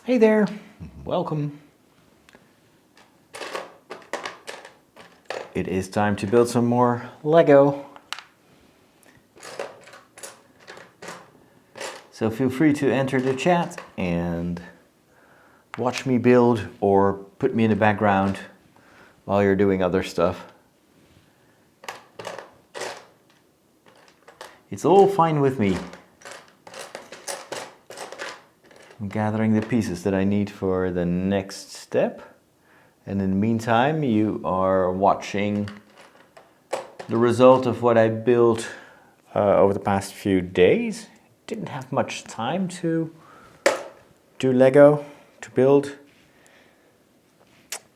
Hey there, welcome. It is time to build some more Lego. So feel free to enter the chat and watch me build or put me in the background while you're doing other stuff. It's all fine with me. I'm gathering the pieces that I need for the next step. And in the meantime, you are watching the result of what I built over the past few days. Didn't have much time to do Lego, to build,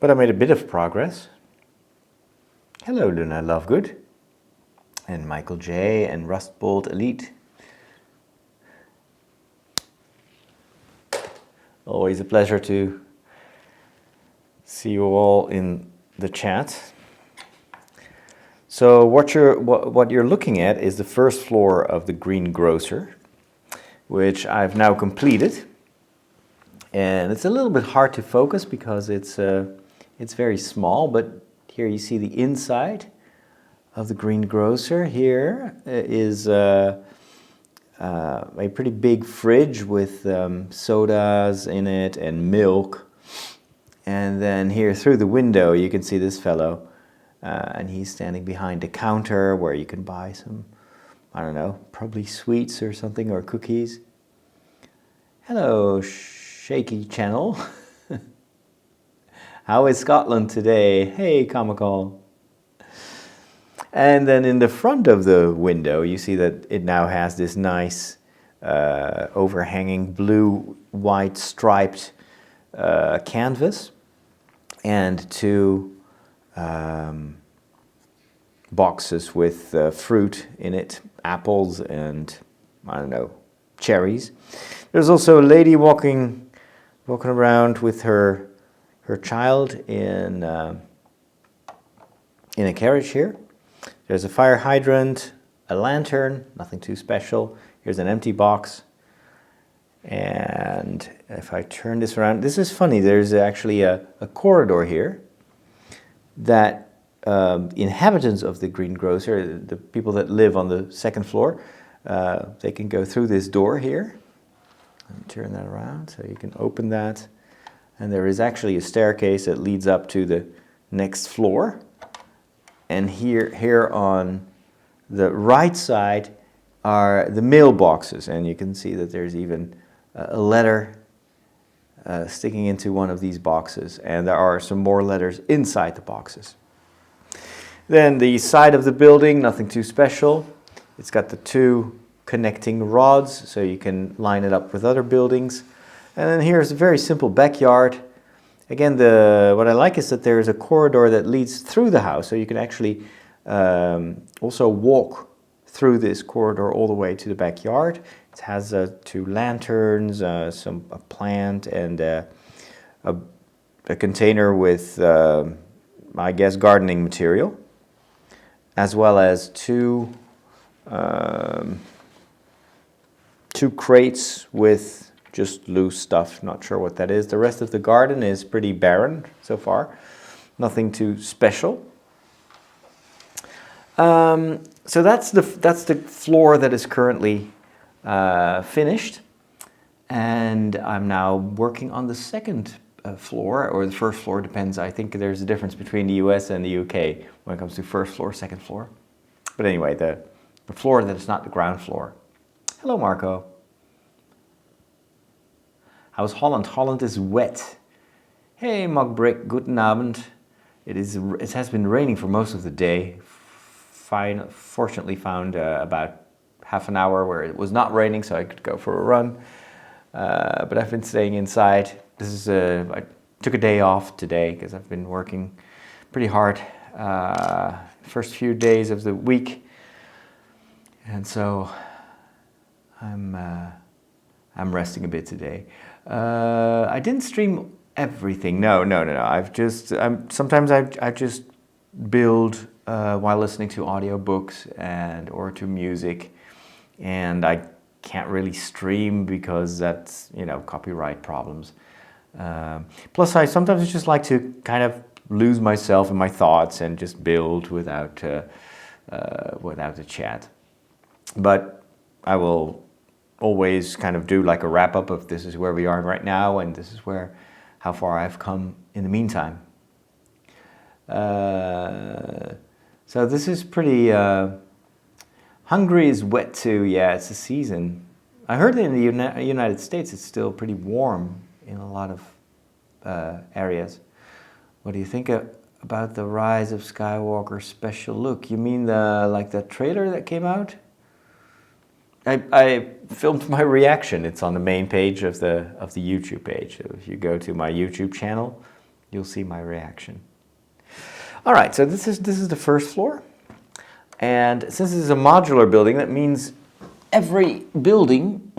but I made a bit of progress. Hello, Luna Lovegood, and Michael J, and Rustbolt Elite. Always a pleasure to see you all in the chat. So what you're looking at is the first floor of the Green Grocer, which I've now completed. And it's a little bit hard to focus because it's very small, but here you see the inside of the Green Grocer. Here is a pretty big fridge with sodas in it and milk. And then here through the window you can see this fellow, and he's standing behind the counter where you can buy some, I don't know, probably sweets or something, or cookies. Hello, Shaky Channel. How is Scotland today? Hey, Comical. And then in the front of the window, you see that it now has this nice overhanging blue-white striped canvas and two boxes with fruit in it, apples and, I don't know, cherries. There's also a lady walking around with her child in a carriage here. There's a fire hydrant, a lantern, nothing too special. Here's an empty box. And if I turn this around, this is funny. There's actually a corridor here that inhabitants of the Green Grocer, the people that live on the second floor, they can go through this door here. Let me turn that around so you can open that. And there is actually a staircase that leads up to the next floor. And here on the right side are the mailboxes. And you can see that there's even a letter sticking into one of these boxes. And there are some more letters inside the boxes. Then the side of the building, nothing too special. It's got the two connecting rods, so you can line it up with other buildings. And then here's a very simple backyard. Again, what I like is that there's a corridor that leads through the house, so you can actually also walk through this corridor all the way to the backyard. It has two lanterns, a plant, and a container with, I guess, gardening material, as well as two crates with just loose stuff. Not sure what that is. The rest of the garden is pretty barren so far. Nothing too special. So that's the floor that is currently finished, and I'm now working on the second floor, or the first floor, depends. I think there's a difference between the US and the UK when it comes to first floor, second floor. But anyway, the floor that is not the ground floor. Hello, Marco. How's Holland? Holland is wet. Hey, Mockbrick, guten Abend. It has been raining for most of the day. Fortunately found about half an hour where it was not raining, so I could go for a run. But I've been staying inside. I took a day off today because I've been working pretty hard first few days of the week, and so I'm resting a bit today. I didn't stream everything. No. Sometimes I just build while listening to audiobooks or to music, and I can't really stream because that's, copyright problems. Plus, I sometimes just like to kind of lose myself in my thoughts and just build without a chat. But I will always kind of do like a wrap up of this is where we are right now and this is how far I've come in the meantime. So this is pretty. Hungary is wet too. Yeah, it's the season. I heard that in the United States it's still pretty warm in a lot of areas. What do you think about the Rise of Skywalker special look? You mean the trailer that came out? I filmed my reaction. It's on the main page of the YouTube page. So if you go to my YouTube channel, you'll see my reaction. All right, so this is the first floor, and since this is a modular building, that means every building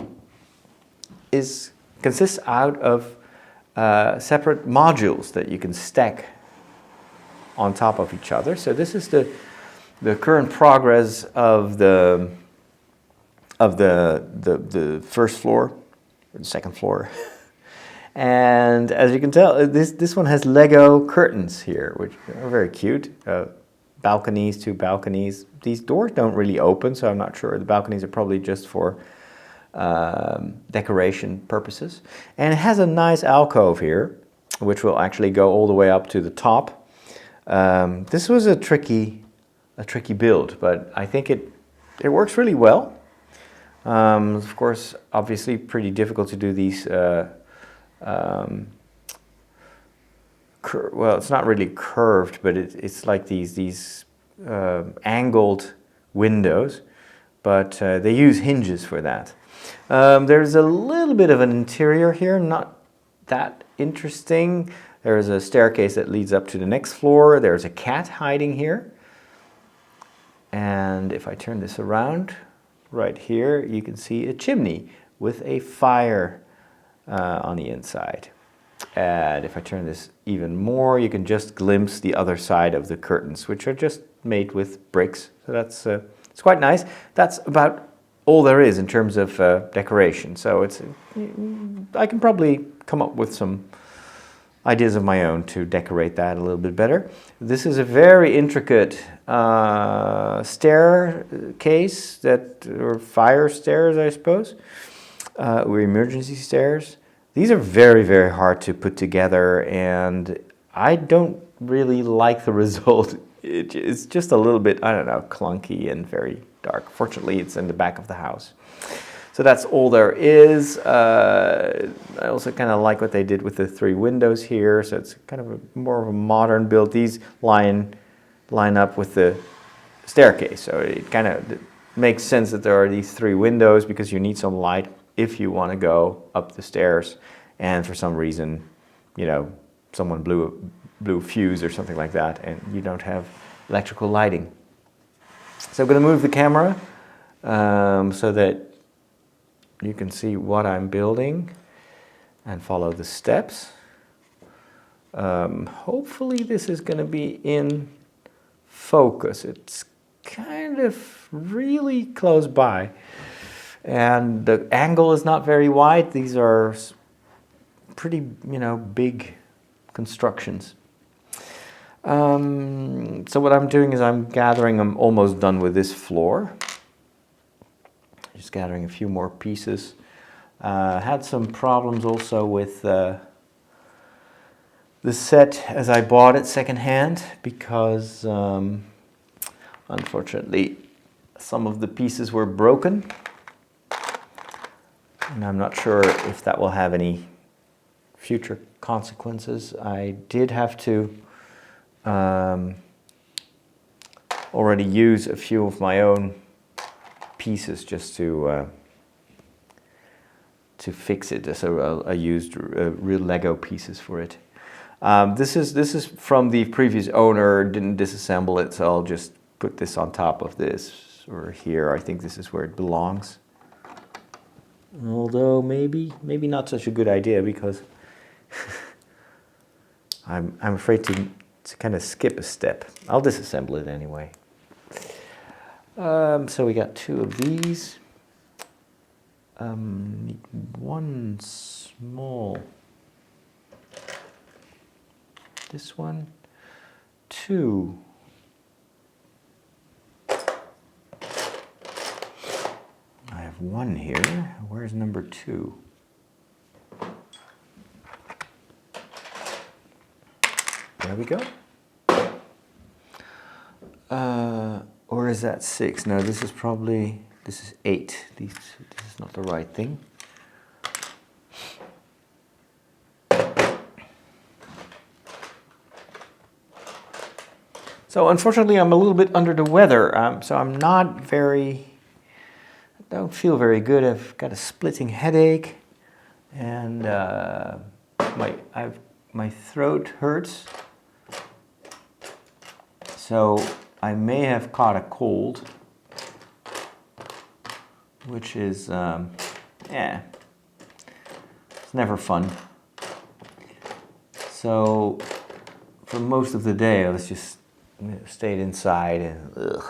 consists out of separate modules that you can stack on top of each other. So this is the current progress of the first floor, or the second floor. And as you can tell, this one has Lego curtains here, which are very cute. Balconies, 2 balconies. These doors don't really open, so I'm not sure. The balconies are probably just for decoration purposes. And it has a nice alcove here, which will actually go all the way up to the top. This was a tricky build, but I think it works really well. Of course, obviously pretty difficult to do these. Well, it's not really curved, but it's like these angled windows, but they use hinges for that. There's a little bit of an interior here, not that interesting. There's a staircase that leads up to the next floor. There's a cat hiding here. And if I turn this around, right here, you can see a chimney with a fire on the inside. And if I turn this even more, you can just glimpse the other side of the curtains, which are just made with bricks. So that's it's quite nice. That's about all there is in terms of decoration. So I can probably come up with some ideas of my own to decorate that a little bit better. This is a very intricate staircase or fire stairs, I suppose, or emergency stairs. These are very, very hard to put together, and I don't really like the result. It's just a little bit, I don't know, clunky and very dark. Fortunately, it's in the back of the house. So that's all there is. I also kind of like what they did with the 3 windows here. So it's kind of more of a modern build. These line up with the staircase. So it kind of makes sense that there are these 3 windows because you need some light if you want to go up the stairs and for some reason, someone blew a fuse or something like that and you don't have electrical lighting. So I'm going to move the camera so that you can see what I'm building and follow the steps. Hopefully this is going to be in focus. It's kind of really close by. And the angle is not very wide. These are pretty, big constructions. So what I'm doing is I'm almost done with this floor. Just gathering a few more pieces. Had some problems also with the set as I bought it secondhand because unfortunately some of the pieces were broken. And I'm not sure if that will have any future consequences. I did have to already use a few of my own pieces just to fix it. So I used real Lego pieces for it. This is from the previous owner. Didn't disassemble it, so I'll just put this on top of this or here. I think this is where it belongs. Although maybe not such a good idea because I'm afraid to kind of skip a step. I'll disassemble it anyway. So we got 2 of these. Need one small This one, 2. I have 1 here. Where's number 2? There we go. Or is that 6? No, this is 8. This is not the right thing. So unfortunately, I'm a little bit under the weather, so I don't feel very good. I've got a splitting headache, and my throat hurts. So I may have caught a cold, which is, it's never fun. So for most of the day, I was just stayed inside and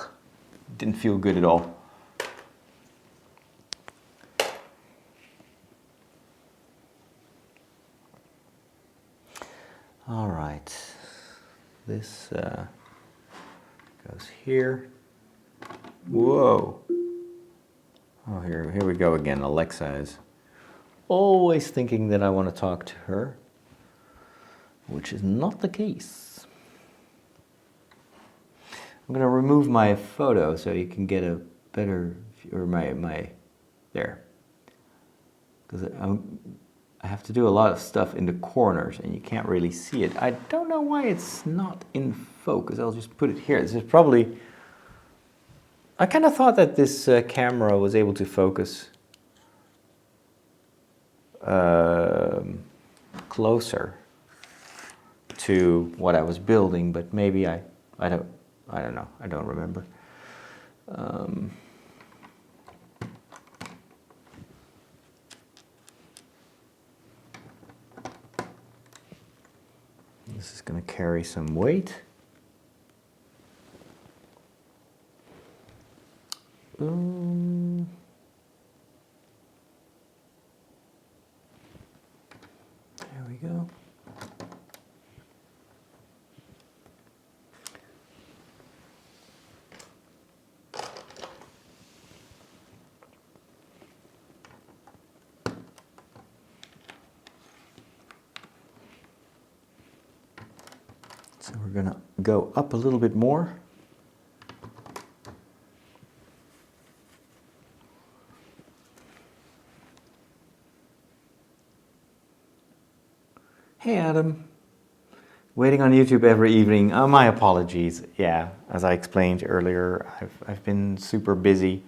didn't feel good at all. All right, this goes here. Whoa. Oh, here we go again. Alexa is always thinking that I want to talk to her, which is not the case. I'm going to remove my photo so you can get a better, or my there. Because I have to do a lot of stuff in the corners and you can't really see it. I don't know why it's not in focus. I'll just put it here. This is probably, I kind of thought that this camera was able to focus closer to what I was building, but maybe I don't know. I don't remember. This is going to carry some weight. There we go. So we're going to go up a little bit more. Hey Adam, waiting on YouTube every evening. My apologies. Yeah, as I explained earlier, I've been super busy.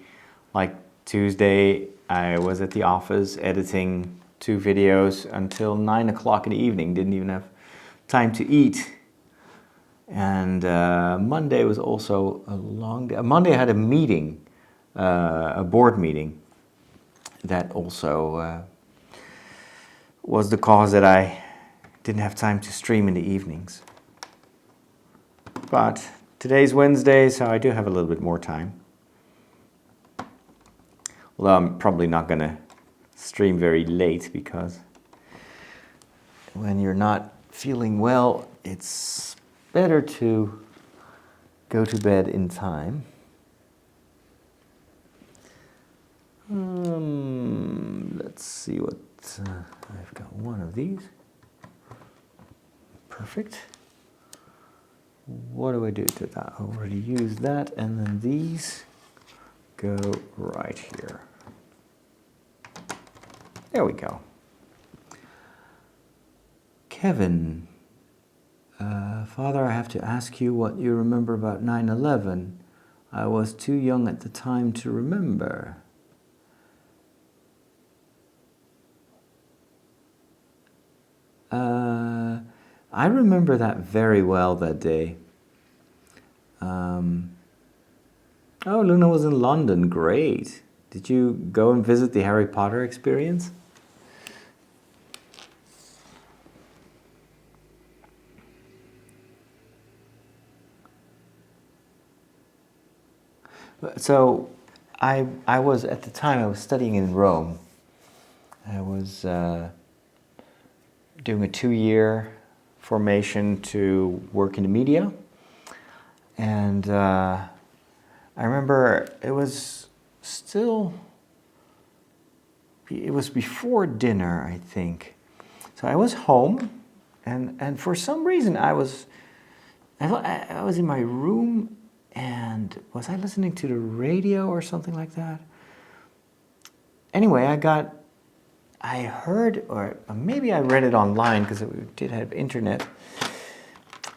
Like Tuesday, I was at the office editing 2 videos until 9 o'clock in the evening. Didn't even have time to eat. And Monday was also a long day. Monday I had a meeting, a board meeting, that also was the cause that I didn't have time to stream in the evenings. But today's Wednesday, so I do have a little bit more time. Although I'm probably not going to stream very late, because when you're not feeling well, it's better to go to bed in time. Let's see what I've got. 1 of these. Perfect. What do I do to that? I already used that, and then these go right here. There we go. Kevin, Father, I have to ask you what you remember about 9/11. I was too young at the time to remember. I remember that very well that day. Oh, Luna was in London. Great. Did you go and visit the Harry Potter experience? So I was, at the time, I was studying in Rome. I was doing a 2-year formation to work in the media. And I remember it was before dinner, I think. So I was home, and for some reason I was in my room, and was I listening to the radio or something like that? Anyway, I heard, or maybe I read it online because we did have internet.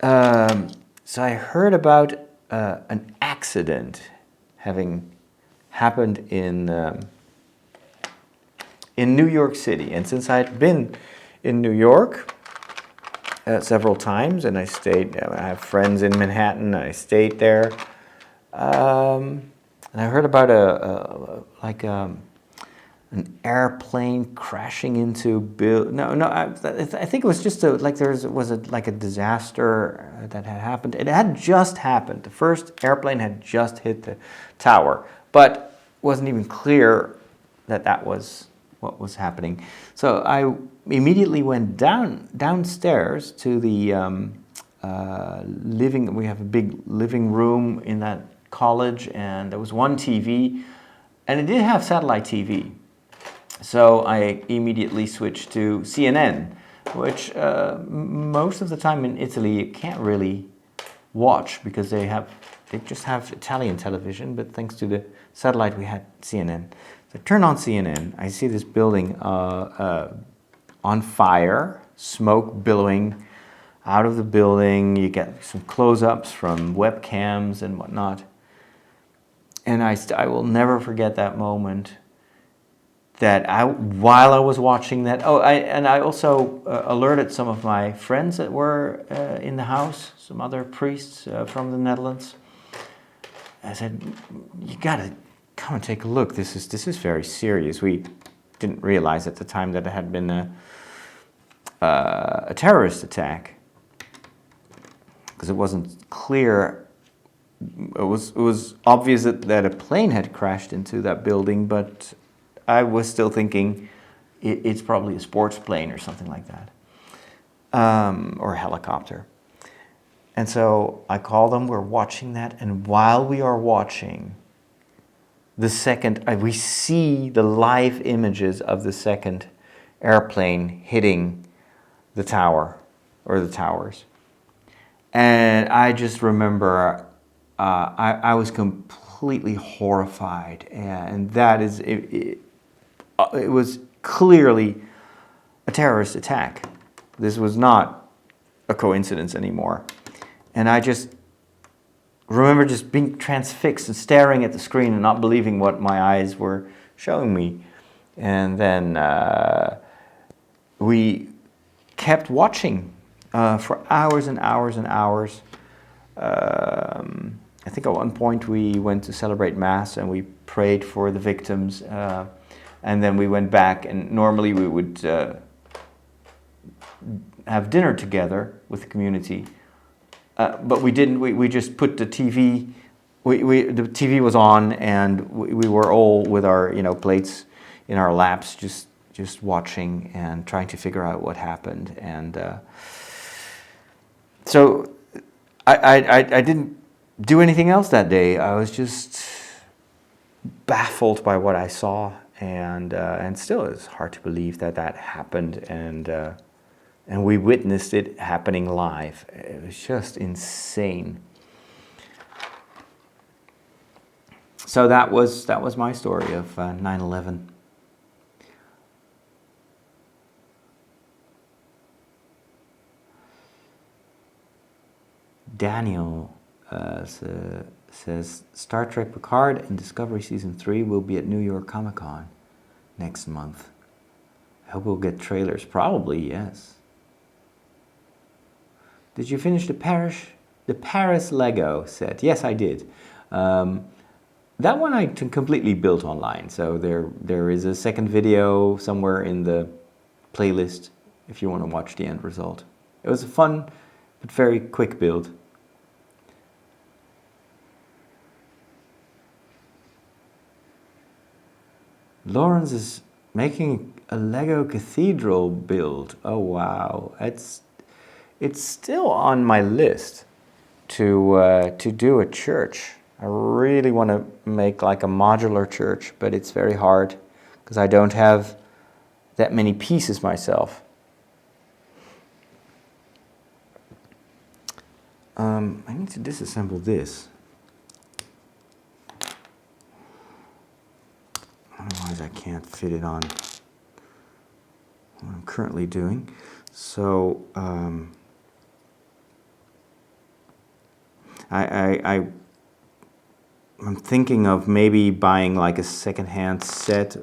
So I heard about an accident having happened in New York City. And since I'd been in New York several times, and I have friends in Manhattan, I stayed there, and I heard about an airplane crashing into I think it was just a disaster that had happened. It had just happened. The first airplane had just hit the tower, but wasn't even clear that was what was happening. So I immediately went downstairs to the living. We have a big living room in that college, and there was one TV, and it did have satellite TV. So I immediately switched to CNN, which most of the time in Italy you can't really watch because they just have Italian television, but thanks to the satellite we had CNN. So I turn on CNN, I see this building on fire, smoke billowing out of the building. You get some close-ups from webcams and whatnot. And I will never forget that moment. While I was watching that, I also alerted some of my friends that were in the house, some other priests from the Netherlands. I said, "You gotta come and take a look. This is very serious." We didn't realize at the time that it had been a terrorist attack, because it wasn't clear. It was obvious that a plane had crashed into that building, but I was still thinking it's probably a sports plane or something like that, or a helicopter. And so I call them, we're watching that, and while we are watching, we see the live images of the second airplane hitting the tower, or the towers. And I just remember I was completely horrified, and that is... It was clearly a terrorist attack. This was not a coincidence anymore. And I just remember just being transfixed and staring at the screen and not believing what my eyes were showing me. And then we kept watching for hours and hours and hours. I think at one point we went to celebrate Mass and we prayed for the victims. And then we went back, and normally we would have dinner together with the community. But we didn't. We just put the TV. The TV was on, and we were all with our plates in our laps, just watching and trying to figure out what happened. And so I didn't do anything else that day. I was just baffled by what I saw. And still, it's hard to believe that happened, and we witnessed it happening live. It was just insane. So that was my story of 9/11. Daniel says Star Trek Picard and Discovery Season 3 will be at New York Comic Con next month. I hope we'll get trailers. Probably, yes. Did you finish the Paris Lego set? Yes, I did. That one I completely built online, so there is a second video somewhere in the playlist if you want to watch the end result. It was a fun but very quick build. Lawrence is making a Lego Cathedral build. Oh wow, it's still on my list to do a church. I really want to make like a modular church, but it's very hard because I don't have that many pieces myself. I need to disassemble this. Otherwise I can't fit it on what I'm currently doing. So I'm thinking of maybe buying like a second-hand set,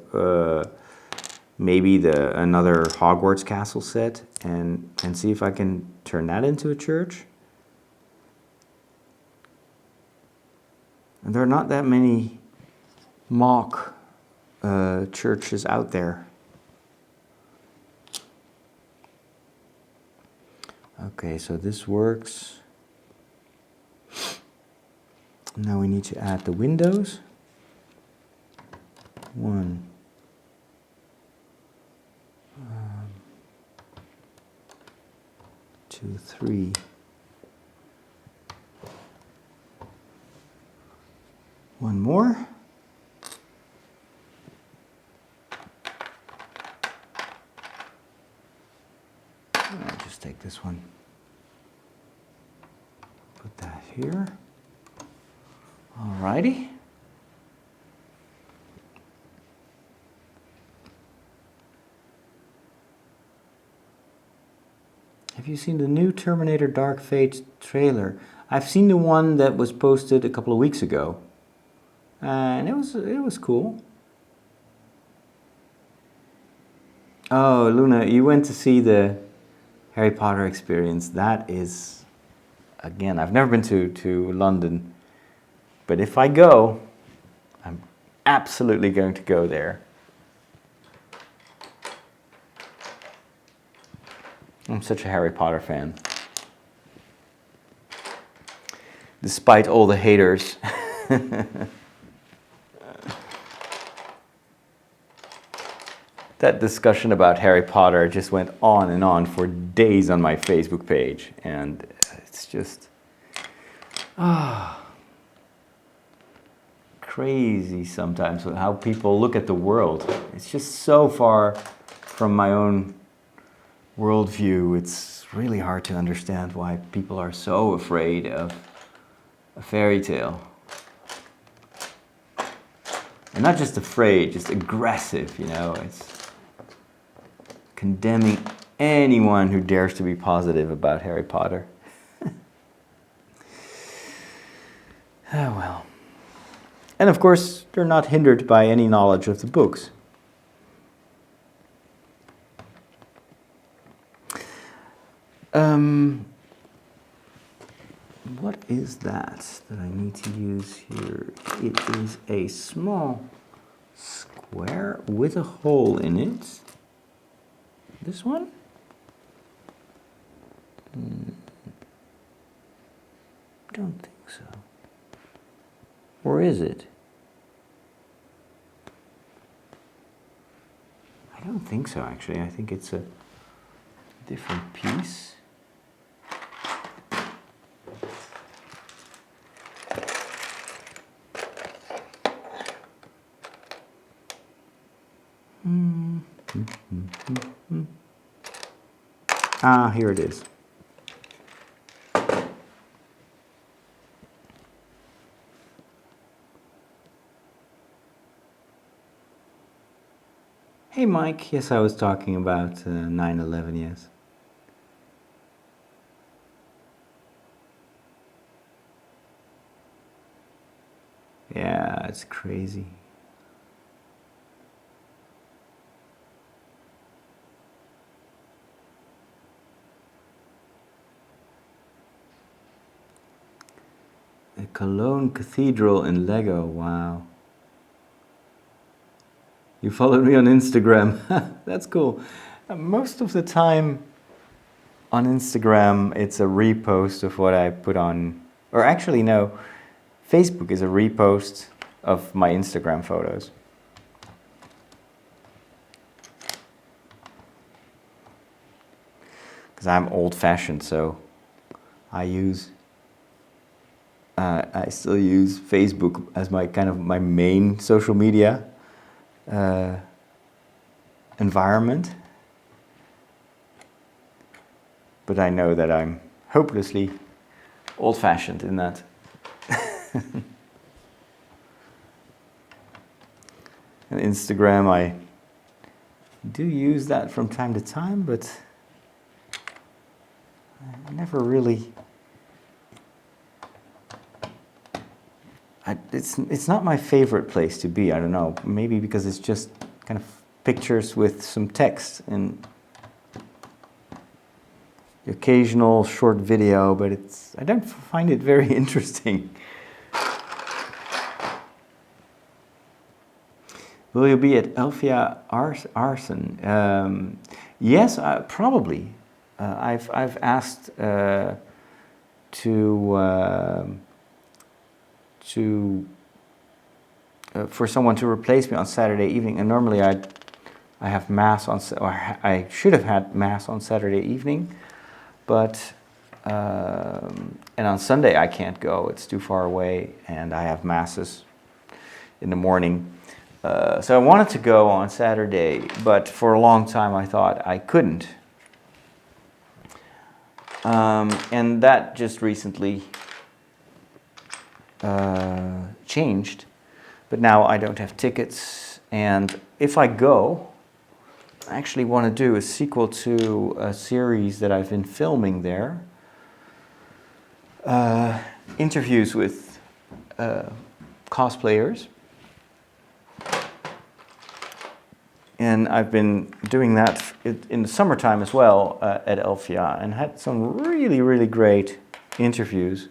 maybe another Hogwarts Castle set, and see if I can turn that into a church. And there are not that many mock churches out there. Okay, so this works. Now we need to add the windows. 1, 2, 3. One more. I'll just take this one. Put that here. Alrighty. Have you seen the new Terminator Dark Fate trailer? I've seen the one that was posted a couple of weeks ago. And it was cool. Oh, Luna, you went to see the Harry Potter experience. That is, again, I've never been to London. But if I go, I'm absolutely going to go there. I'm such a Harry Potter fan. Despite all the haters. That discussion about Harry Potter just went on and on for days on my Facebook page. And it's just... crazy sometimes with how people look at the world. It's just so far from my own worldview. It's really hard to understand why people are so afraid of a fairy tale. And not just afraid, just aggressive, you know. It's condemning anyone who dares to be positive about Harry Potter. Oh well. And of course, they're not hindered by any knowledge of the books. What is that I need to use here? It is a small square with a hole in it. This one? Don't think so. Or is it? I don't think so, actually. I think it's a different piece. Ah, here it is. Hey Mike, yes, I was talking about 9/11, yes. Yeah, it's crazy. The Cologne Cathedral in Lego, wow. You followed me on Instagram. That's cool. Most of the time on Instagram, it's a repost of what I put on, or actually no, Facebook is a repost of my Instagram photos. because I'm old-fashioned, so I still use Facebook as my my main social media environment. But I know that I'm hopelessly old-fashioned in that. And Instagram, I do use that from time to time, but I never really... It's not my favorite place to be, I don't know. Maybe because it's just kind of pictures with some text and the occasional short video, but I don't find it very interesting. Will you be at Elfia Arsen? Yes, probably. I've asked for someone to replace me on Saturday evening, and normally I have mass or I should have had mass on Saturday evening, but and on Sunday I can't go; it's too far away, and I have masses in the morning. So I wanted to go on Saturday, but for a long time I thought I couldn't. And that just recently changed. But now I don't have tickets, and if I go, I actually want to do a sequel to a series that I've been filming there. Interviews with cosplayers. And I've been doing that in the summertime as well at Elfia, and had some really, really great interviews.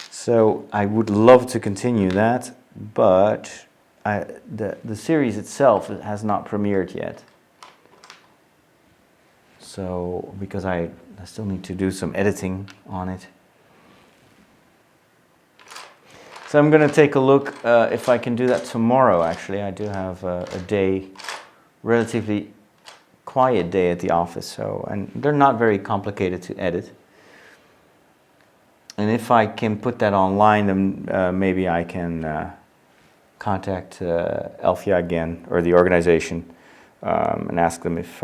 So I would love to continue that, but the series itself has not premiered yet. So, because I still need to do some editing on it. So I'm going to take a look if I can do that tomorrow, actually. I do have a day, relatively quiet day at the office, and they're not very complicated to edit. And if I can put that online, then maybe I can contact Elfia again, or the organization, and ask them if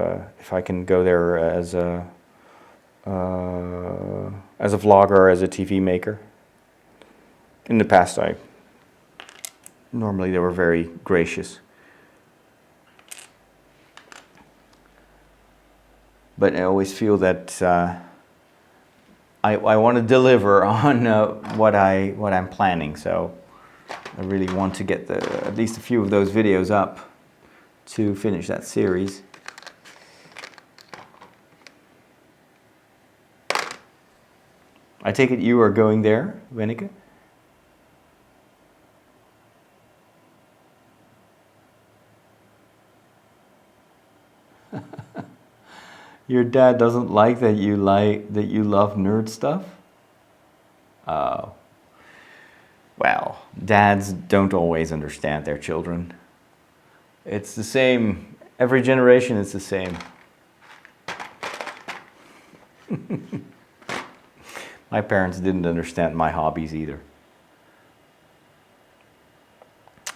I can go there as a vlogger or as a TV maker. In the past, normally they were very gracious. But I always feel that I want to deliver on what I'm planning, so I really want to get at least a few of those videos up to finish that series. I take it you are going there, Wenneke? Your dad doesn't like that you love nerd stuff? Oh. Well, dads don't always understand their children. It's the same. Every generation is the same. My parents didn't understand my hobbies either.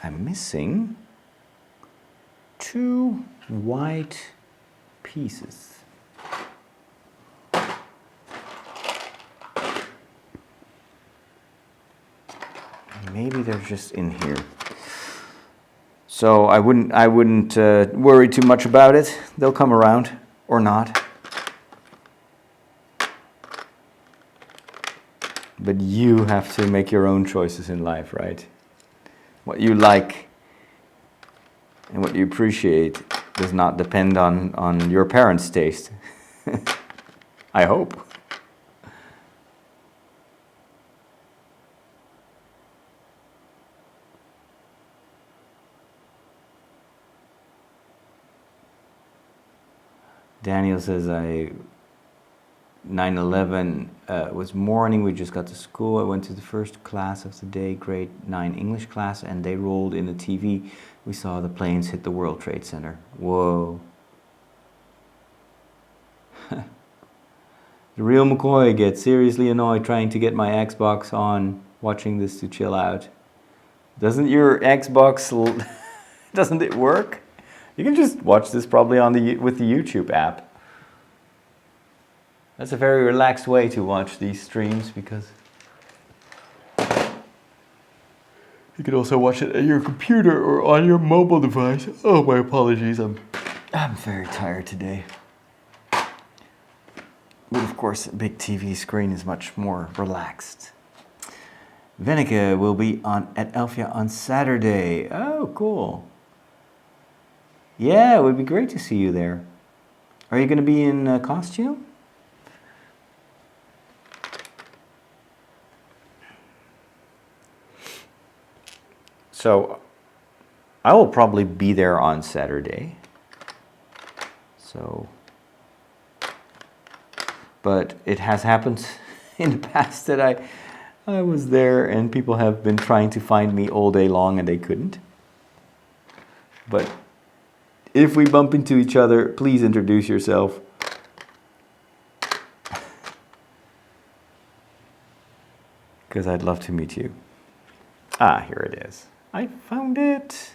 I'm missing 2 white pieces. Maybe they're just in here. So I wouldn't worry too much about it. They'll come around or not. But you have to make your own choices in life, right? What you like and what you appreciate does not depend on your parents' taste. I hope. Daniel says, I 9/11 was morning. We just got to school. I went to the first class of the day, grade 9 English class, and they rolled in the TV. We saw the planes hit the World Trade Center. Whoa. The real McCoy gets seriously annoyed trying to get my Xbox on, watching this to chill out. Doesn't your Xbox, doesn't it work? You can just watch this probably on with the YouTube app. That's a very relaxed way to watch these streams because you can also watch it at your computer or on your mobile device. Oh, my apologies. I'm very tired today. But of course, a big TV screen is much more relaxed. Venneke will be at Elfia on Saturday. Oh, cool. Yeah, it would be great to see you there. Are you going to be in costume? So, I will probably be there on Saturday. So, but it has happened in the past that I was there and people have been trying to find me all day long and they couldn't. But if we bump into each other, please introduce yourself. Because I'd love to meet you. Ah, here it is. I found it.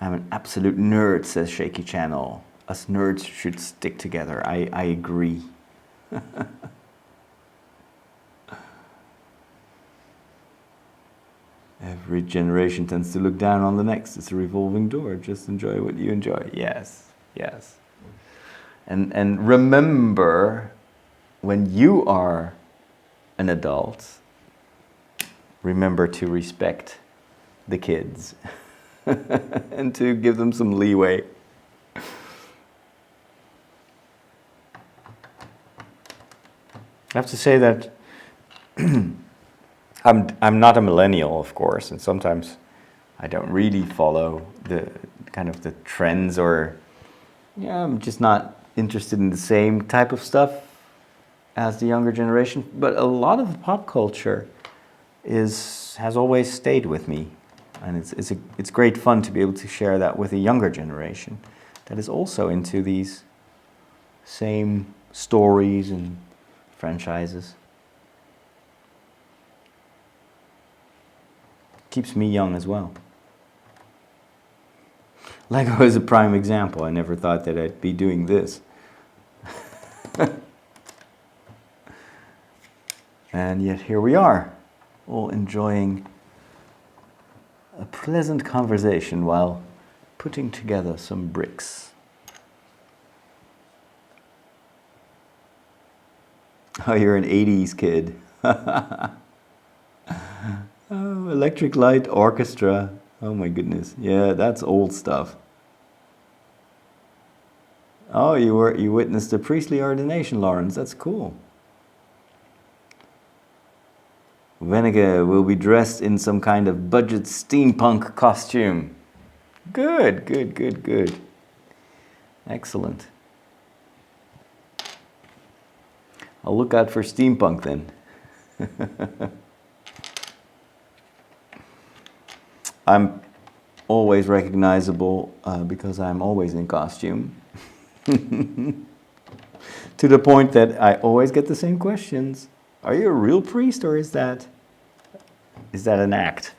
I'm an absolute nerd, says Shaky Channel. Us nerds should stick together. I agree. Every generation tends to look down on the next. It's a revolving door. Just enjoy what you enjoy. Yes, yes. And remember, when you are an adult, remember to respect the kids and to give them some leeway. I have to say that I'm not a millennial, of course, and sometimes I don't really follow the kind of the trends, or I'm just not interested in the same type of stuff as the younger generation. But a lot of the pop culture has always stayed with me, and it's great fun to be able to share that with a younger generation that is also into these same stories and franchises. Keeps me young as well. Lego is a prime example. I never thought that I'd be doing this. And yet here we are, all enjoying a pleasant conversation while putting together some bricks. Oh, you're an 80s kid. Oh, Electric Light Orchestra. Oh my goodness. Yeah, that's old stuff. Oh, you witnessed the priestly ordination, Lawrence. That's cool. Venneke will be dressed in some kind of budget steampunk costume. Good, good, good, good. Excellent. I'll look out for steampunk then. I'm always recognizable because I'm always in costume. To the point that I always get the same questions. Are you a real priest, or is that an act?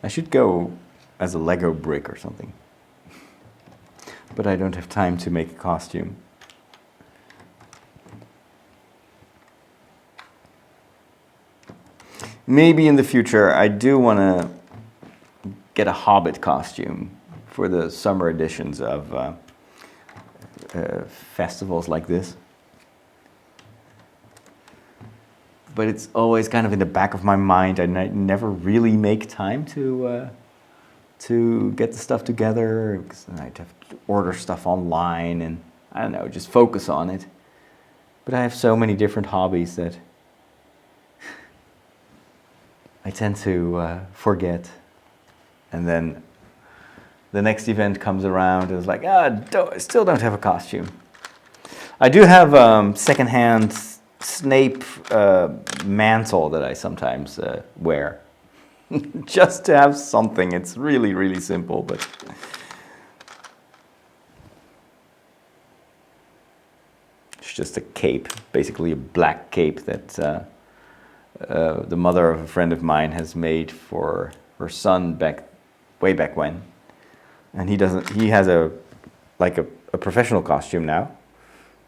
I should go as a Lego brick or something. But I don't have time to make a costume. Maybe in the future I do want to get a Hobbit costume for the summer editions of festivals like this. But it's always kind of in the back of my mind. I never really make time to get the stuff together, because I'd have to order stuff online and, I don't know, just focus on it. But I have so many different hobbies that I tend to forget. And then the next event comes around and it's like, I still don't have a costume. I do have secondhand Snape mantle that I sometimes wear. Just to have something. It's really, really simple, but... It's just a cape, basically a black cape that the mother of a friend of mine has made for her son way back when. And he has a professional costume now.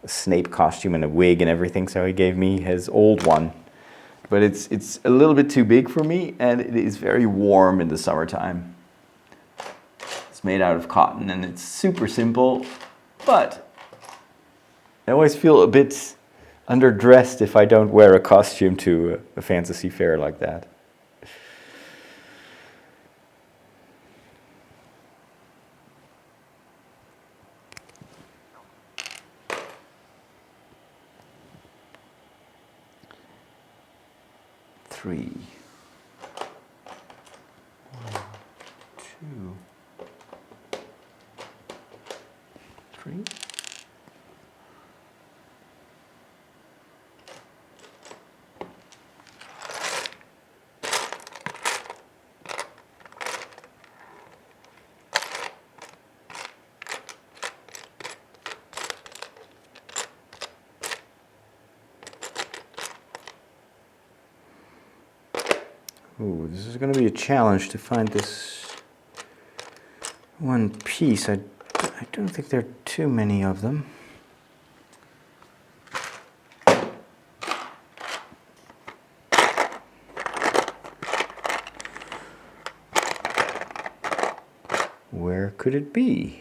A Snape costume and a wig and everything, so he gave me his old one. But it's a little bit too big for me, and it is very warm in the summertime. It's made out of cotton and it's super simple, but I always feel a bit underdressed if I don't wear a costume to a fantasy fair like that. Three. 1, 2, 3. Ooh, this is going to be a challenge to find this one piece. I don't think there are too many of them. Where could it be?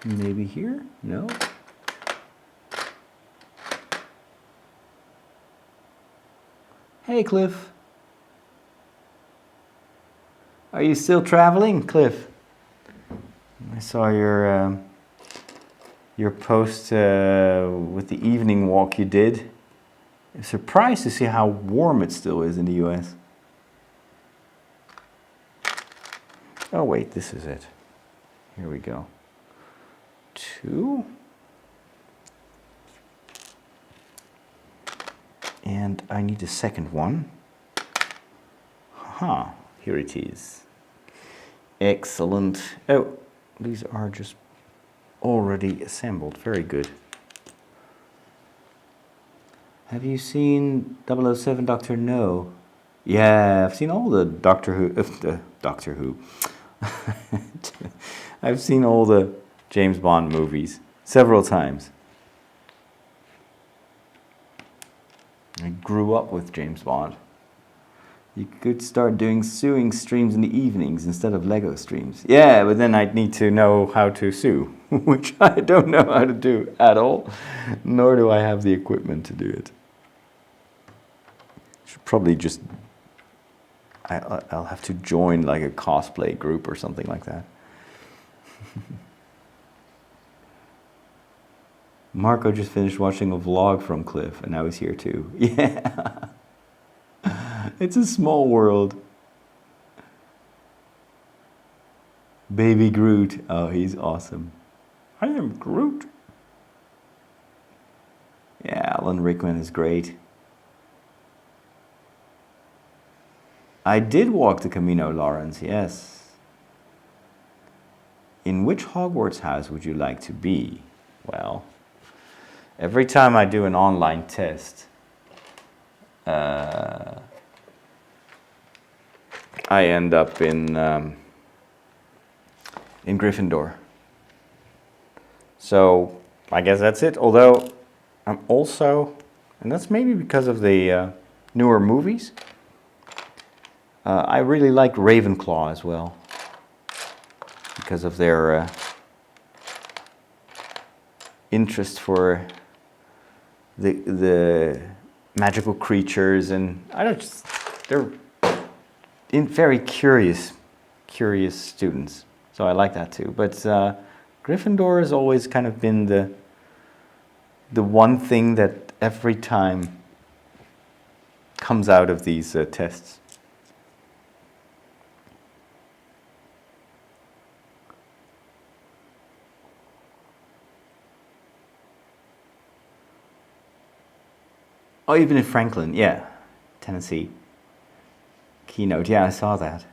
Maybe here? No? Hey, Cliff. Are you still traveling, Cliff? I saw your post with the evening walk you did. I'm surprised to see how warm it still is in the US. Oh wait, this is it. Here we go. 2. And I need a second one. Here it is. Excellent. Oh, these are just already assembled. Very good. Have you seen 007 Doctor No? Yeah, I've seen all the Doctor Who. I've seen all the James Bond movies several times. I grew up with James Bond. You could start doing sewing streams in the evenings instead of Lego streams. Yeah, but then I'd need to know how to sew, which I don't know how to do at all, nor do I have the equipment to do it. Should probably just... I'll have to join like a cosplay group or something like that. Marco just finished watching a vlog from Cliff, and now he's here too. Yeah. It's a small world. Baby Groot. Oh, he's awesome. I am Groot. Yeah, Alan Rickman is great. I did walk the Camino, Lawrence, yes. In which Hogwarts house would you like to be? Well, every time I do an online test, I end up in Gryffindor. So I guess that's it. Although I'm also, and that's maybe because of the newer movies, I really like Ravenclaw as well, because of their interest for the magical creatures, and they're very curious students. So I like that too. But Gryffindor has always kind of been the one thing that every time comes out of these tests. Oh, even in Franklin, yeah. Tennessee. Keynote, yeah, I saw that.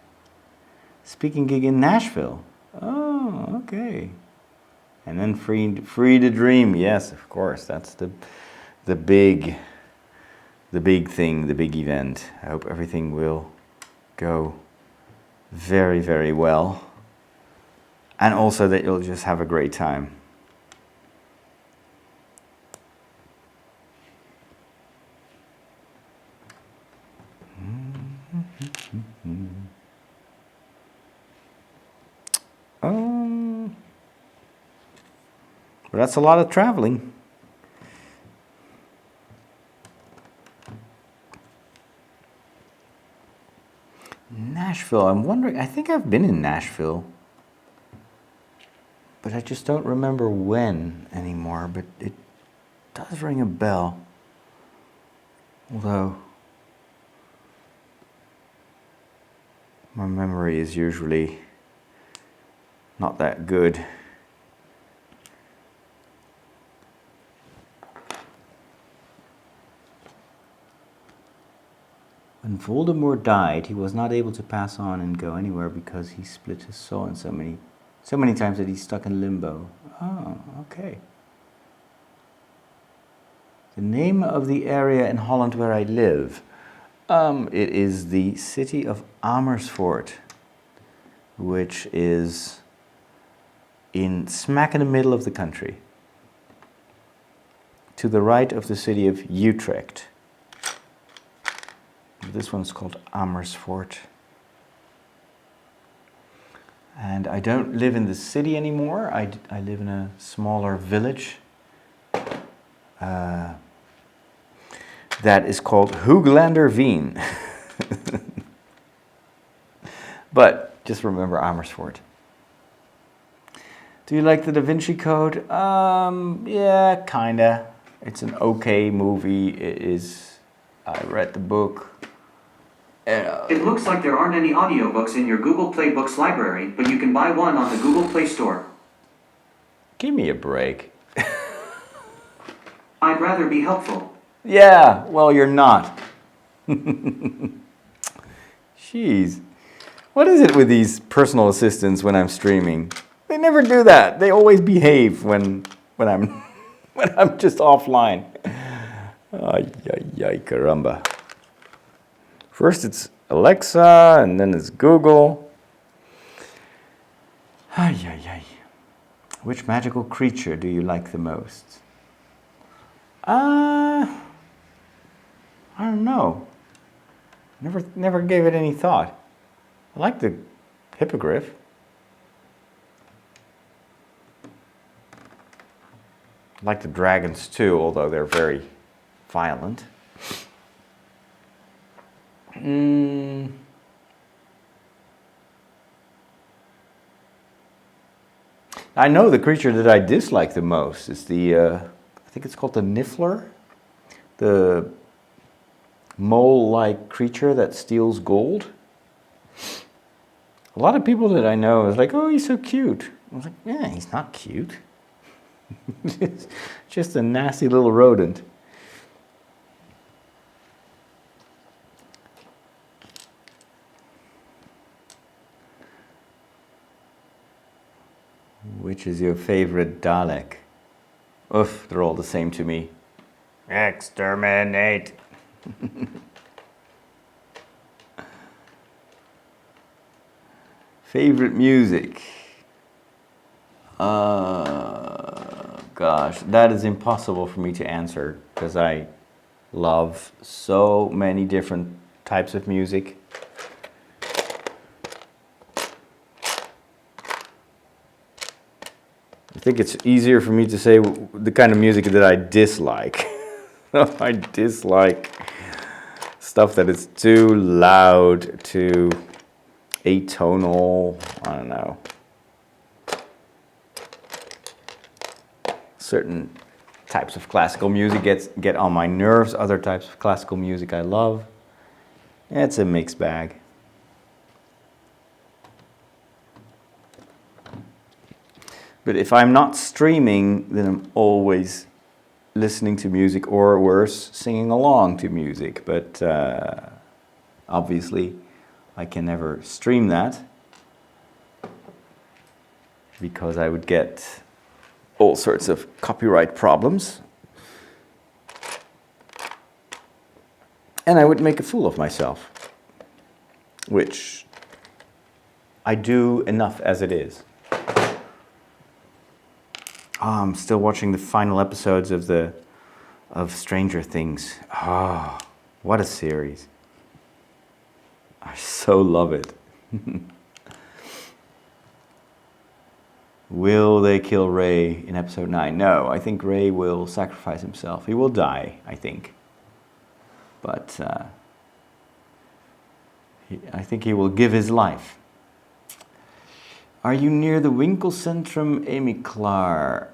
Speaking gig in Nashville. Oh, okay. And then free to dream. Yes, of course. That's the big thing, the big event. I hope everything will go very, very well. And also that you'll just have a great time. But that's a lot of traveling. Nashville, I'm wondering, I think I've been in Nashville. But I just don't remember when anymore, but it does ring a bell. Although my memory is usually not that good. When Voldemort died, he was not able to pass on and go anywhere because he split his soul in so many times that he's stuck in limbo. Oh, okay. The name of the area in Holland where I live, it is the city of Amersfoort, which is smack in the middle of the country, to the right of the city of Utrecht. This one's called Amersfoort. And I don't live in the city anymore. I live in a smaller village that is called Hooglanderveen. But just remember Amersfoort. Do you like the Da Vinci Code? Yeah, kinda. It's an okay movie. It is. I read the book. It looks like there aren't any audiobooks in your Google Play Books library, but you can buy one on the Google Play Store. Give me a break. I'd rather be helpful. Yeah, well, you're not. Jeez. What is it with these personal assistants when I'm streaming? They never do that. They always behave when I'm when I'm just offline. Ay, ay, ay, caramba. First it's Alexa, and then it's Google. Ay, ay, ay. Which magical creature do you like the most? I don't know. Never gave it any thought. I like the hippogriff. I like the dragons too, although they're very violent. I know the creature that I dislike the most is the, I think it's called the Niffler, the mole-like creature that steals gold. A lot of people that I know is like, oh, he's so cute. I was like, yeah, he's not cute. It's just a nasty little rodent. Which is your favorite Dalek? Oof, they're all the same to me. Exterminate! Favorite music? Gosh, that is impossible for me to answer because I love so many different types of music. I think it's easier for me to say the kind of music that I dislike. I dislike stuff that is too loud, too atonal, I don't know. Certain types of classical music get on my nerves, other types of classical music I love. It's a mixed bag. But if I'm not streaming, then I'm always listening to music, or worse, singing along to music. But obviously, I can never stream that because I would get all sorts of copyright problems. And I would make a fool of myself, which I do enough as it is. I'm still watching the final episodes of Stranger Things. Oh, what a series. I so love it. Will they kill Ray in episode 9? No, I think Ray will sacrifice himself. He will die, I think. But I think he will give his life. Are you near the Winkelcentrum, Amy Klaar?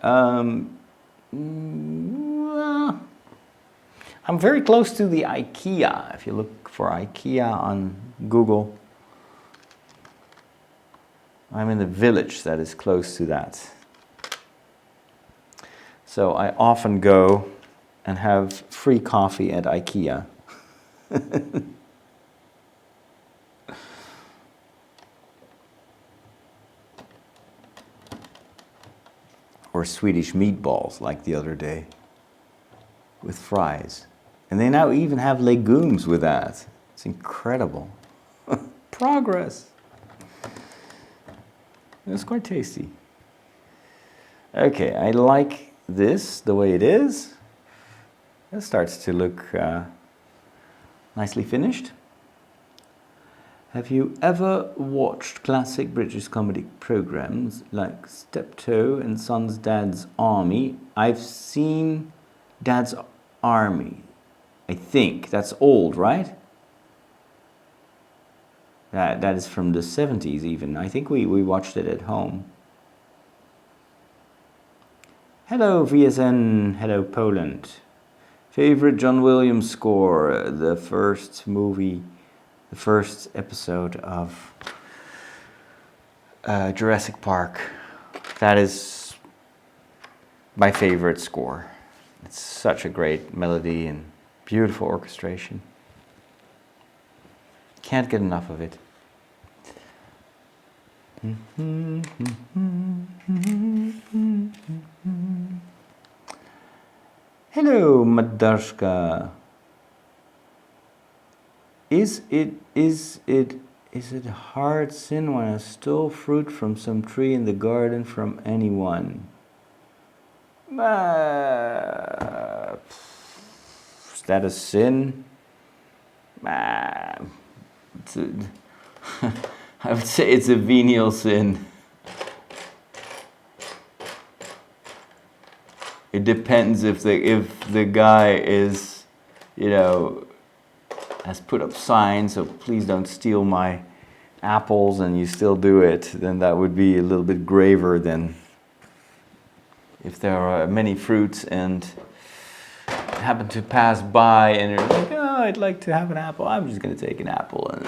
I'm very close to the IKEA. If you look for IKEA on Google, I'm in the village that is close to that. So I often go and have free coffee at IKEA. Or Swedish meatballs, like the other day, with fries. And they now even have legumes with that. It's incredible. Progress. It's quite tasty. Okay, I like this the way it is. It starts to look nicely finished. Have you ever watched classic British comedy programs like Steptoe and Son's Dad's Army? I've seen Dad's Army. I think that's old, right? That is from the 70s even. I think we watched it at home. Hello VSN, hello Poland. Favorite John Williams score, the first movie, the first episode of Jurassic Park. That is my favorite score. It's such a great melody and beautiful orchestration. Can't get enough of it. Hello, Madarshka. Is it a hard sin when I stole fruit from some tree in the garden from anyone? Is that a sin? I would say it's a venial sin. It depends if the guy is, has put up signs of please don't steal my apples, and you still do it, then that would be a little bit graver than if there are many fruits and happen to pass by and you're like, oh, I'd like to have an apple. I'm just going to take an apple. And,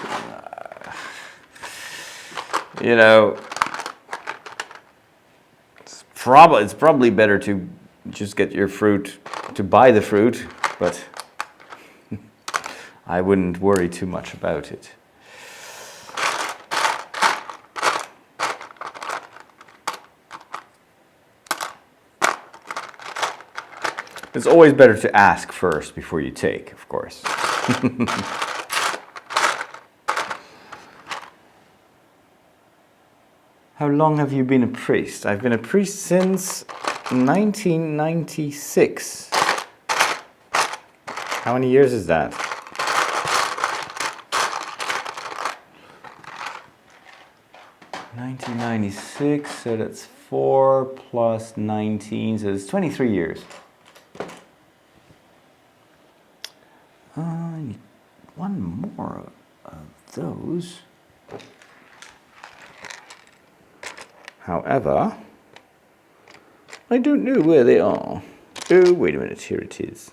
it's probably better to just get your fruit, to buy the fruit, but I wouldn't worry too much about it. It's always better to ask first before you take, of course. How long have you been a priest? I've been a priest since 1996. How many years is that? '96, so that's 4 plus 19, so it's 23 years. I need one more of those. However, I don't know where they are. Oh, wait a minute, here it is.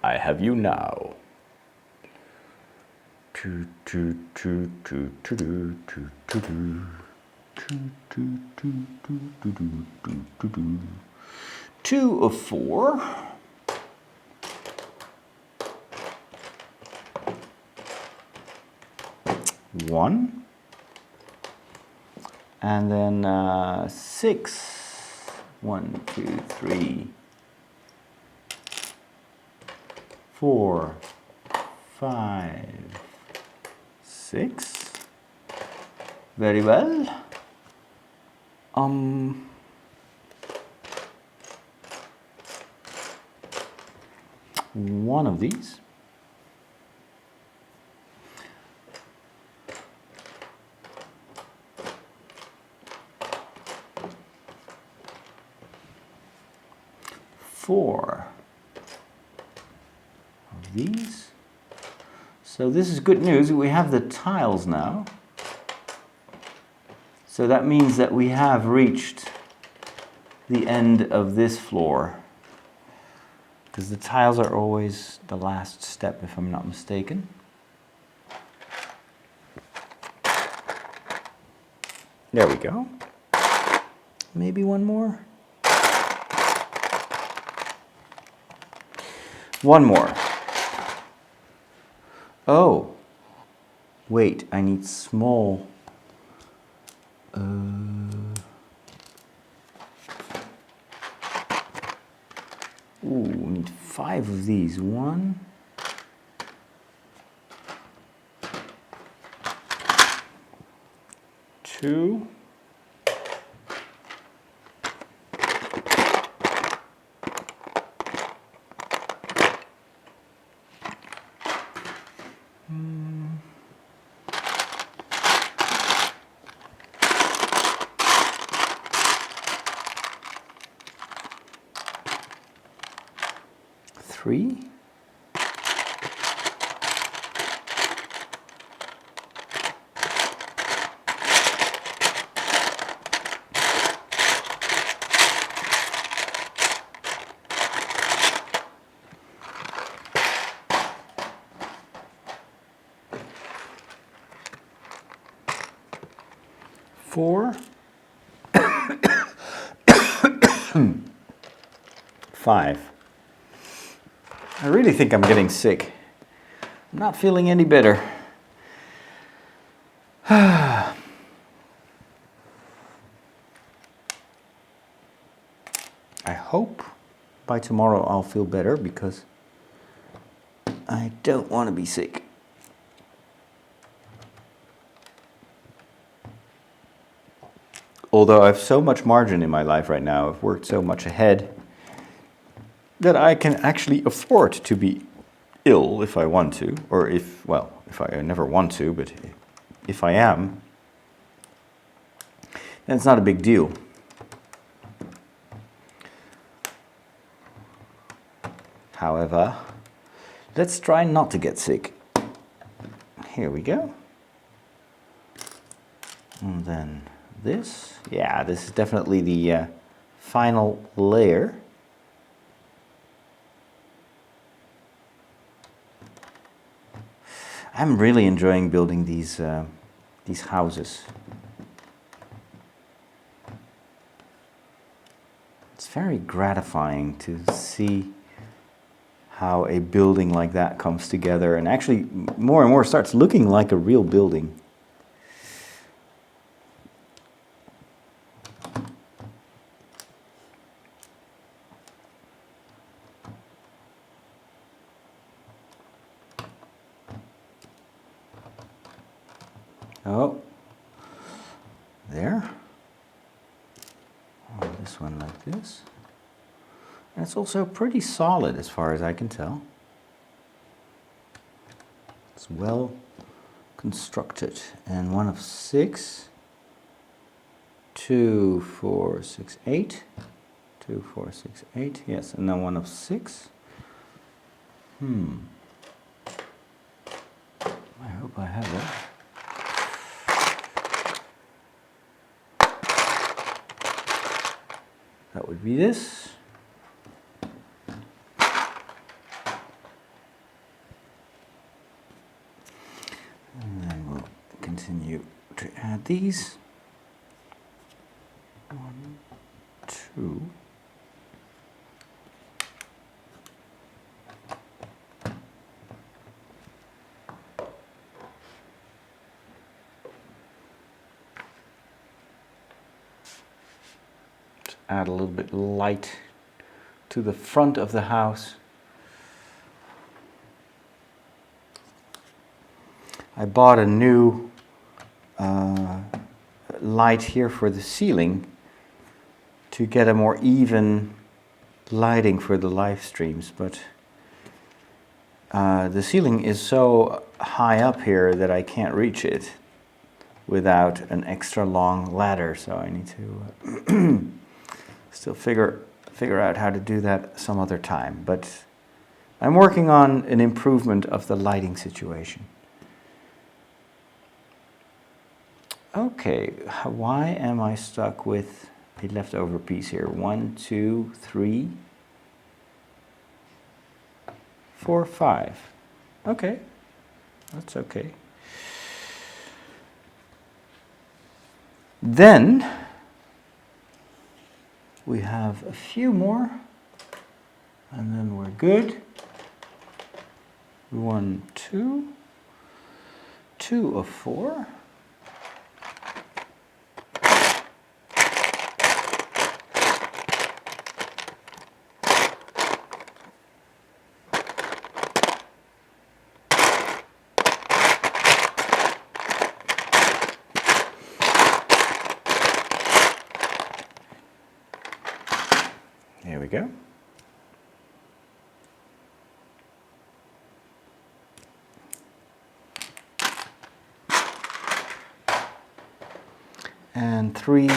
I have you now. 2 of 4. 1. And then 6. 1, 2, 3, 4, 5, 6. Very well. One of these. Four of these. So this is good news. We have the tiles now. So that means that we have reached the end of this floor. Because the tiles are always the last step, if I'm not mistaken. There we go. Maybe one more. One more. Oh. Wait, I need small. Ooh, we need 5 of these. 1. 2. 3. 4. 5. I really think I'm getting sick. I'm not feeling any better. I hope by tomorrow I'll feel better because I don't want to be sick. Although I have so much margin in my life right now, I've worked so much ahead that I can actually afford to be ill if I want to, or if I never want to, but if I am, then it's not a big deal. However, let's try not to get sick. Here we go. And then this. Yeah, this is definitely the final layer. I'm really enjoying building these houses. It's very gratifying to see how a building like that comes together and actually more and more starts looking like a real building. Oh, there. Oh, this one like this. And it's also pretty solid as far as I can tell. It's well constructed. And 1 of 6. 2, 4, 6, 8. 2, 4, 6, 8. Yes, and then 1 of 6. I hope I have it. That would be this. these. 1, 2. Add a little bit of light to the front of the house. I bought a new light here for the ceiling to get a more even lighting for the live streams, but the ceiling is so high up here that I can't reach it without an extra long ladder, so I need to still figure out how to do that some other time. But I'm working on an improvement of the lighting situation. Okay, why am I stuck with a leftover piece here? 1, 2, 3, 4, 5. Okay, that's okay. Then we have a few more, and then we're good. 1, 2, 2 of 4. There we go. And 3.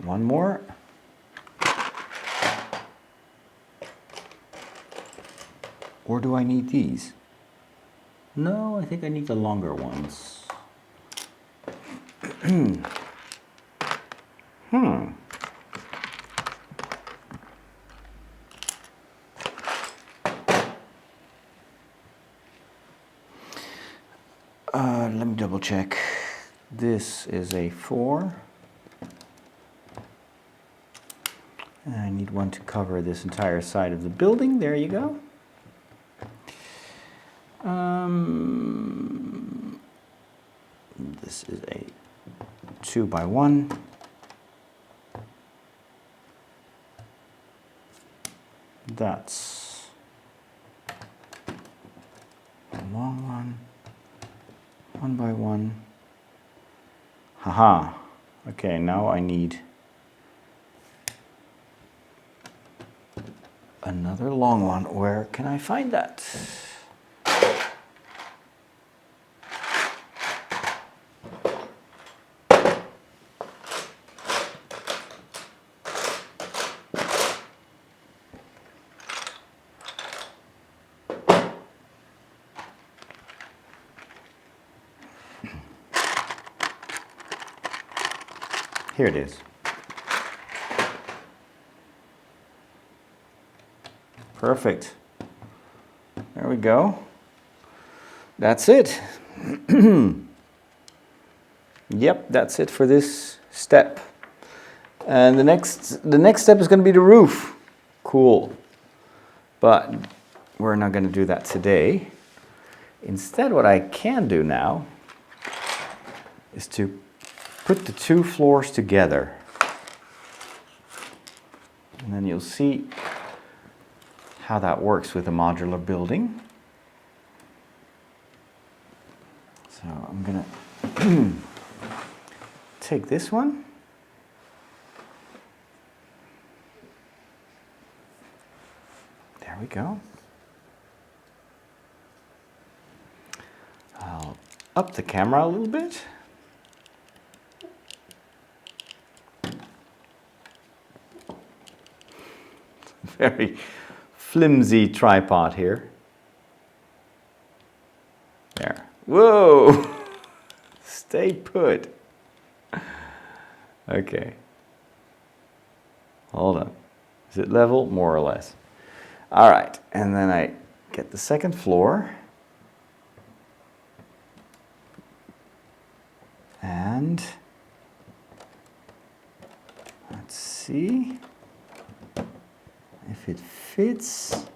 One more. Or do I need these? No, I think I need the longer ones. Let me double check. This is a 4. And I need one to cover this entire side of the building. There you go. This is a 2 by 1. That's a long one. 1 by 1. Haha. Okay, now I need another long one. Where can I find that? Here it is. Perfect. There we go. That's it. Yep, that's it for this step. And the next step is going to be the roof. Cool. But we're not going to do that today. Instead, what I can do now is to put the 2 floors together. And then you'll see how that works with a modular building. So I'm gonna take this one. There we go. I'll up the camera a little bit. Very flimsy tripod here. There, Whoa! Stay put. Okay. Hold on. Is it level? More or less. All right, and then I get the second floor. And let's see if it fits.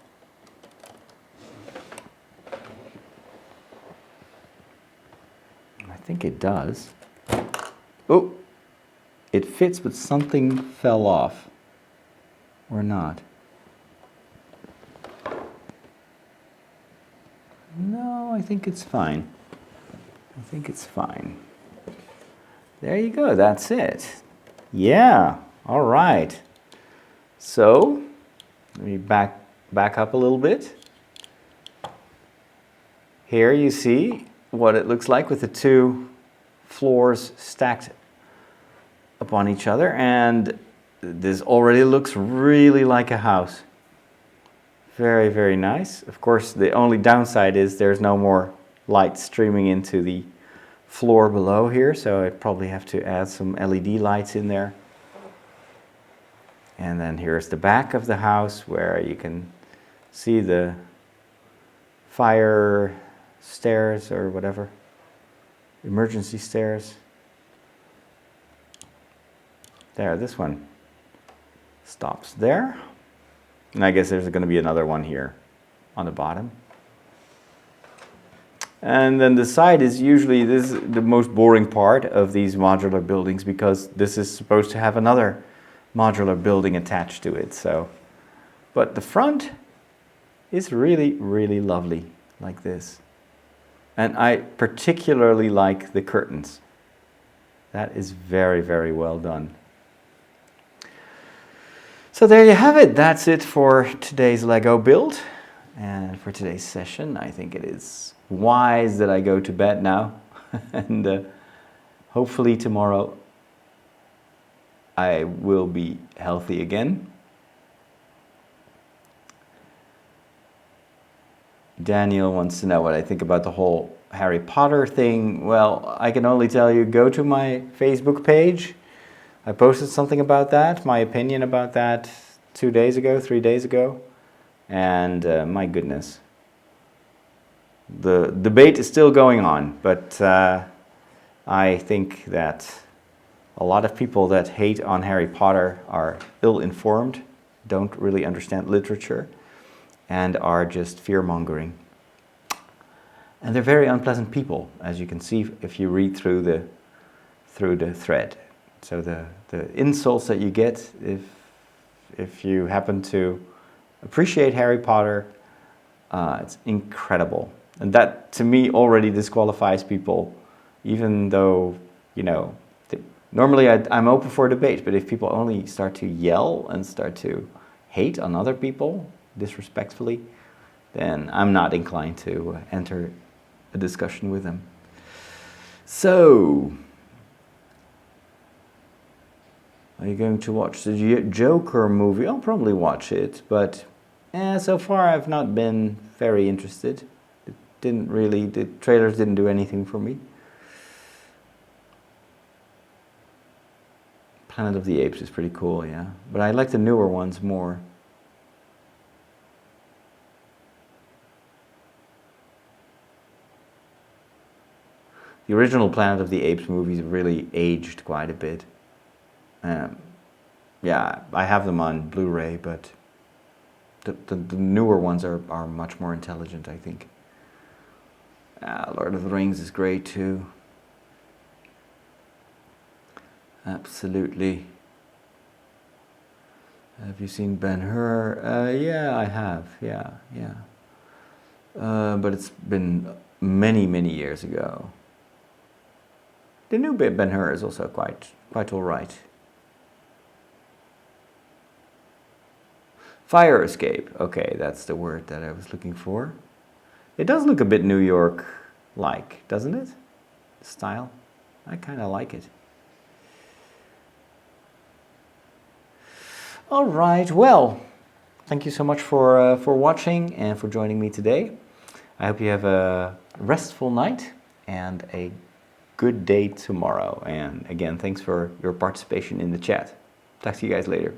I think it does. Oh, it fits, but something fell off. Or not. No, I think it's fine. I think it's fine. There you go, that's it. Yeah, all right. So, let me back up a little bit. Here you see what it looks like with the two floors stacked upon each other, and this already looks really like a house. Very, very nice. Of course, the only downside is there's no more light streaming into the floor below here, so I probably have to add some LED lights in there. And then here's the back of the house where you can see the fire stairs or whatever, emergency stairs. There, this one stops there. And I guess there's going to be another one here on the bottom. And then the side is usually, this is the most boring part of these modular buildings because this is supposed to have another modular building attached to it. So, but the front is really, really lovely like this. And I particularly like the curtains. That is very, very well done. So there you have it. That's it for today's Lego build. And for today's session, I think it is wise that I go to bed now. And hopefully tomorrow I will be healthy again. Daniel wants to know what I think about the whole Harry Potter thing. Well, I can only tell you, go to my Facebook page. I posted something about that, my opinion about that 2 days ago, 3 days ago. And my goodness. The debate is still going on, but I think that a lot of people that hate on Harry Potter are ill-informed, don't really understand literature, and are just fear-mongering. And they're very unpleasant people, as you can see if you read through the thread. So the insults that you get if you happen to appreciate Harry Potter, it's incredible. And that, to me, already disqualifies people, even though, you know, normally I'm open for debate, but if people only start to yell and start to hate on other people disrespectfully, then I'm not inclined to enter a discussion with them. So, are you going to watch the Joker movie? I'll probably watch it, but so far I've not been very interested. The trailers didn't do anything for me. Planet of the Apes is pretty cool, yeah. But I like the newer ones more. The original Planet of the Apes movies really aged quite a bit. Yeah, I have them on Blu-ray, but the newer ones are much more intelligent, I think. Lord of the Rings is great too. Absolutely. Have you seen Ben-Hur? Yeah, I have. Yeah. But it's been many, many years ago. The new Ben-Hur is also quite all right. Fire escape. Okay, that's the word that I was looking for. It does look a bit New York-like, doesn't it? Style. I kind of like it. All right, well, thank you so much for watching and for joining me today. I hope you have a restful night, and a good day tomorrow. And again, thanks for your participation in the chat. Talk to you guys later.